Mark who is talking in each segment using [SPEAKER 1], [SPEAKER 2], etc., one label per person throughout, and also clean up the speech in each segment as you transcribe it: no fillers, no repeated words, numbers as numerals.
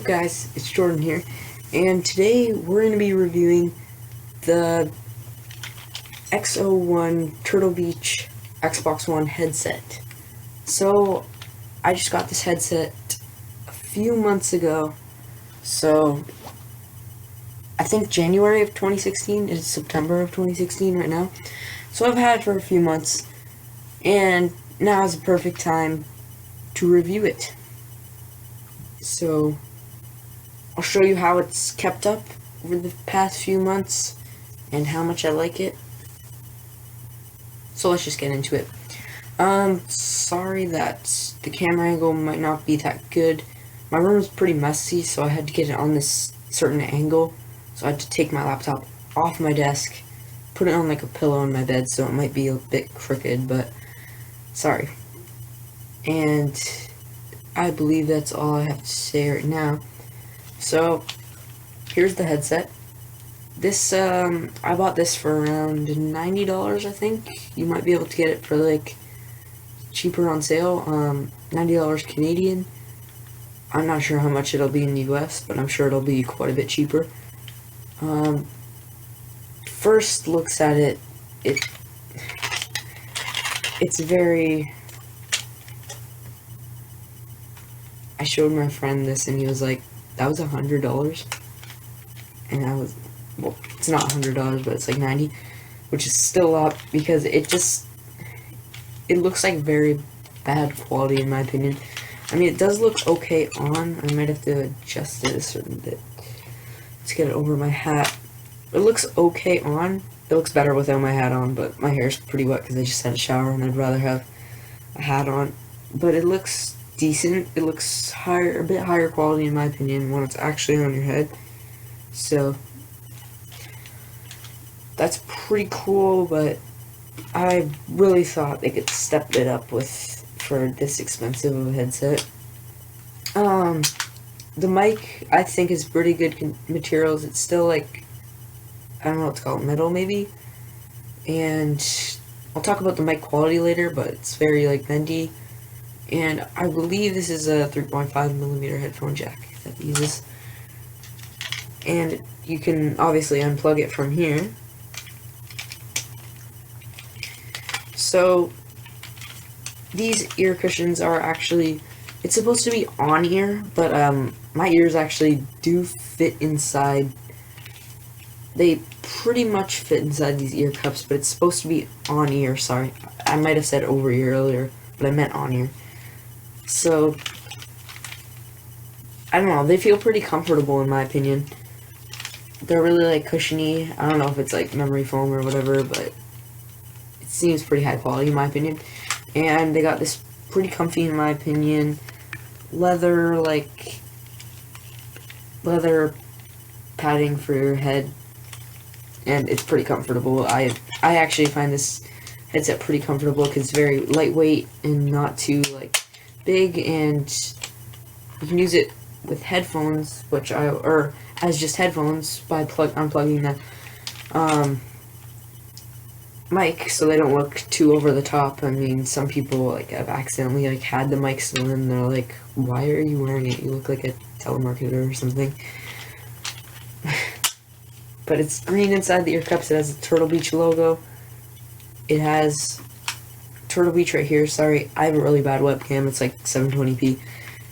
[SPEAKER 1] guys, it's Jordan here, and today we're going to be reviewing the X01 Turtle Beach Xbox One headset. So, I just got this headset a few months ago, so I think January of 2016, it's September of 2016 right now. So I've had it for a few months, and now is the perfect time to review it. So, I'll show you how it's kept up over the past few months and how much I like it. So let's just get into it. Sorry that the camera angle might not be that good. My room is pretty messy, so I had to get it on this certain angle. So I had to take my laptop off my desk, put it on like a pillow in my bed, so it might be a bit crooked, but sorry. And I believe that's all I have to say right now. So, here's the headset. This, I bought this for around $90, I think. You might be able to get it for, like, cheaper on sale, $90 Canadian. I'm not sure how much it'll be in the US, but I'm sure it'll be quite a bit cheaper. First looks at it, it's very... I showed my friend this and he was like, that was $100, and I was, well, it's not $100, but it's like 90, which is still up, because it looks like very bad quality in my opinion. I mean, it does look okay on. I might have to adjust it a certain bit. Let's get it over my hat. It looks okay on. It looks better without my hat on, but my hair's pretty wet because I just had a shower and I'd rather have a hat on. But it looks decent. It looks a bit higher quality in my opinion when it's actually on your head. So that's pretty cool, but I really thought they could step it up for this expensive of a headset. The mic I think is pretty good materials. It's still like, I don't know what it's called, metal maybe. And I'll talk about the mic quality later, but it's very like bendy. And I believe this is a 3.5mm headphone jack that uses. And you can obviously unplug it from here. So, these ear cushions are actually, it's supposed to be on ear, but my ears actually do fit inside. They pretty much fit inside these ear cups, but it's supposed to be on ear, sorry. I might have said over ear earlier, but I meant on ear. So, I don't know, they feel pretty comfortable in my opinion. They're really like cushiony. I don't know if it's like memory foam or whatever, but it seems pretty high quality in my opinion. And they got this pretty comfy in my opinion leather padding for your head, and it's pretty comfortable. I actually find this headset pretty comfortable because it's very lightweight and not too like big, and you can use it with headphones, or as just headphones by unplugging the mic so they don't look too over the top. I mean, some people like have accidentally like had the mic still in, they're like, why are you wearing it? You look like a telemarketer or something. But it's green inside the ear cups. It has the Turtle Beach logo. It has Turtle Beach right here. Sorry, I have a really bad webcam. It's like 720p. It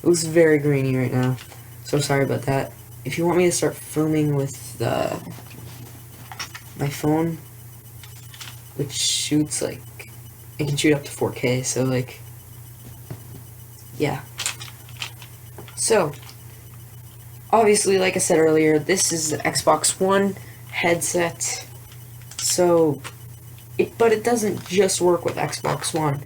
[SPEAKER 1] looks very greeny right now, so sorry about that. If you want me to start filming with my phone, which shoots like, it can shoot up to 4K, so like, yeah. So, obviously, like I said earlier, this is the Xbox One headset, so, but it doesn't just work with Xbox One.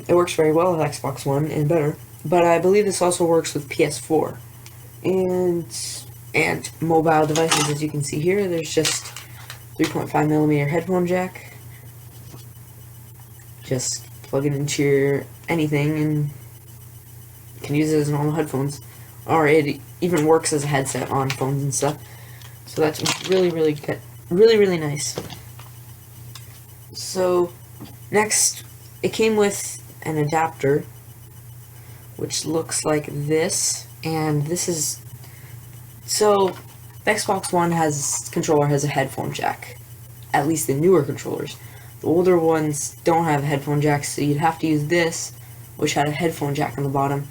[SPEAKER 1] It works very well with Xbox One, and better, but I believe this also works with PS4, and mobile devices. As you can see here, there's just 3.5mm headphone jack. Just plug it into your anything, and you can use it as normal headphones. Or it even works as a headset on phones and stuff. So that's really, really good. Really, really nice. So, next, it came with an adapter, which looks like this. And this is, so the Xbox One controller has a headphone jack. At least the newer controllers. The older ones don't have headphone jacks, so you'd have to use this, which had a headphone jack on the bottom.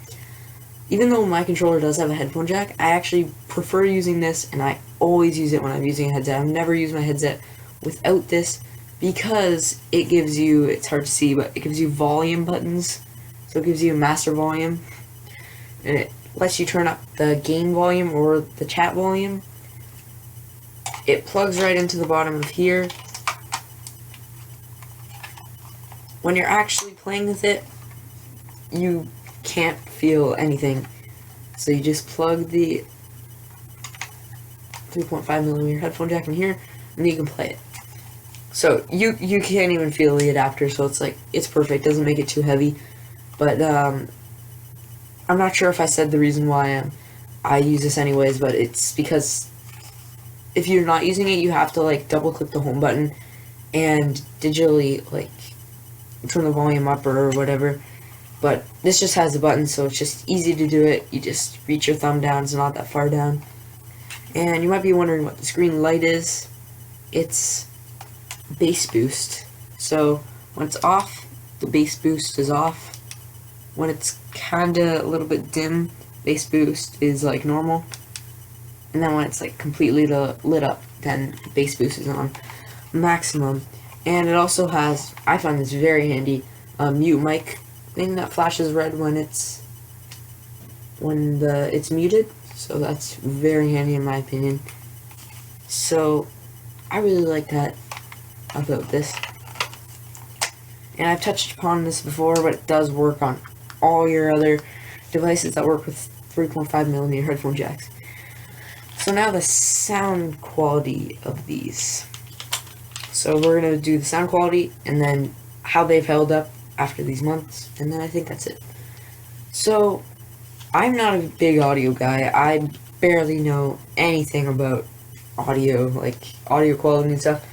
[SPEAKER 1] Even though my controller does have a headphone jack, I actually prefer using this, and I always use it when I'm using a headset. I've never used my headset without this, because it gives you, it's hard to see, but it gives you volume buttons. So it gives you a master volume, and it lets you turn up the game volume or the chat volume. It plugs right into the bottom of here. When you're actually playing with it, you can't feel anything. So you just plug the 3.5mm headphone jack in here, and you can play it. So you can't even feel the adapter, so it's like, it's perfect, doesn't make it too heavy. But I'm not sure if I said the reason why I use this anyways, but it's because if you're not using it, you have to like double click the home button and digitally like turn the volume up or whatever. But this just has the button, so it's just easy to do it. You just reach your thumb down, it's not that far down. And you might be wondering what this green light is. It's bass boost. So when it's off, the bass boost is off. When it's kinda a little bit dim, bass boost is like normal. And then when it's like completely lit up, then bass boost is on maximum. And it also has, I find this very handy, a mute mic thing that flashes red when it's muted. So that's very handy in my opinion. So I really like that about this. And I've touched upon this before, but it does work on all your other devices that work with 3.5mm headphone jacks. So now the sound quality of these. So we're going to do the sound quality and then how they've held up after these months, and then I think that's it. So I'm not a big audio guy. I barely know anything about audio, like audio quality and stuff.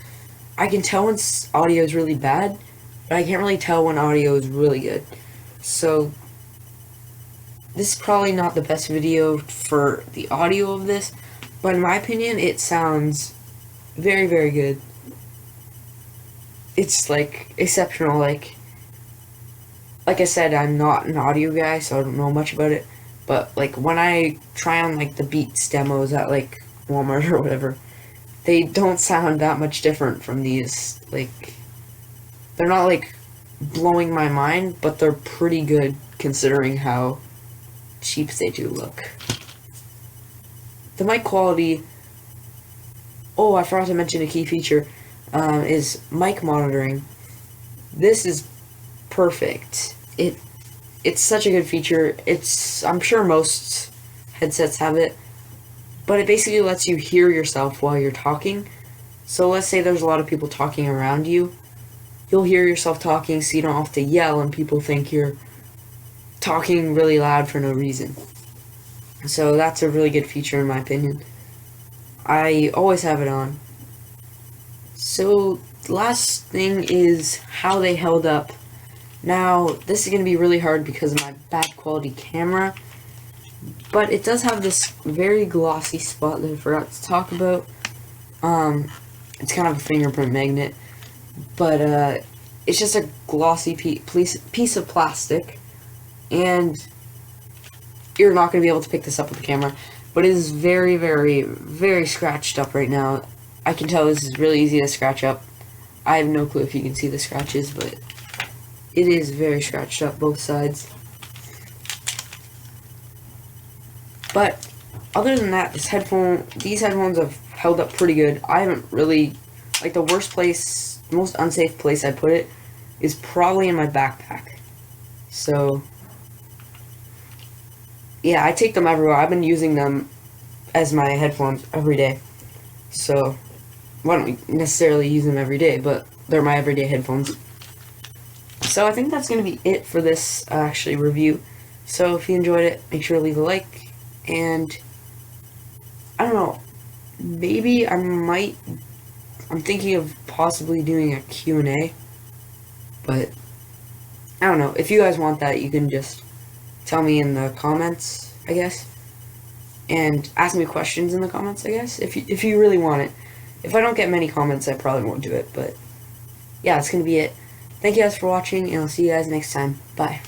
[SPEAKER 1] I can tell when audio is really bad, but I can't really tell when audio is really good. So this is probably not the best video for the audio of this, but in my opinion, it sounds very, very good. It's like exceptional. Like I said, I'm not an audio guy, so I don't know much about it. But like when I try on like the Beats demos at like Walmart or whatever, they don't sound that much different from these. Like, they're not like blowing my mind, but they're pretty good considering how cheap they do look. The mic quality, oh, I forgot to mention a key feature, is mic monitoring. This is perfect. It's such a good feature. I'm sure most headsets have it, but it basically lets you hear yourself while you're talking. So let's say there's a lot of people talking around you. You'll hear yourself talking, so you don't have to yell and people think you're talking really loud for no reason. So that's a really good feature in my opinion. I always have it on. So the last thing is how they held up. Now, this is going to be really hard because of my bad quality camera, but it does have this very glossy spot that I forgot to talk about. It's kind of a fingerprint magnet, but it's just a glossy piece of plastic, and you're not going to be able to pick this up with the camera, but it is very, very, very scratched up right now. I can tell this is really easy to scratch up. I have no clue if you can see the scratches, but it is very scratched up, both sides. But other than that, these headphones have held up pretty good. I haven't really, like, the most unsafe place I put it is probably in my backpack. So yeah, I take them everywhere. I've been using them as my headphones every day. So I don't necessarily use them every day, but they're my everyday headphones. So I think that's going to be it for this actually review. So if you enjoyed it, make sure to leave a like, and I don't know, maybe I'm thinking of possibly doing a Q&A, but I don't know. If you guys want that, you can just tell me in the comments, I guess. and ask me questions in the comments, I guess, if you really want it. If I don't get many comments, I probably won't do it, but yeah, that's going to be it. Thank you guys for watching, and I'll see you guys next time. Bye.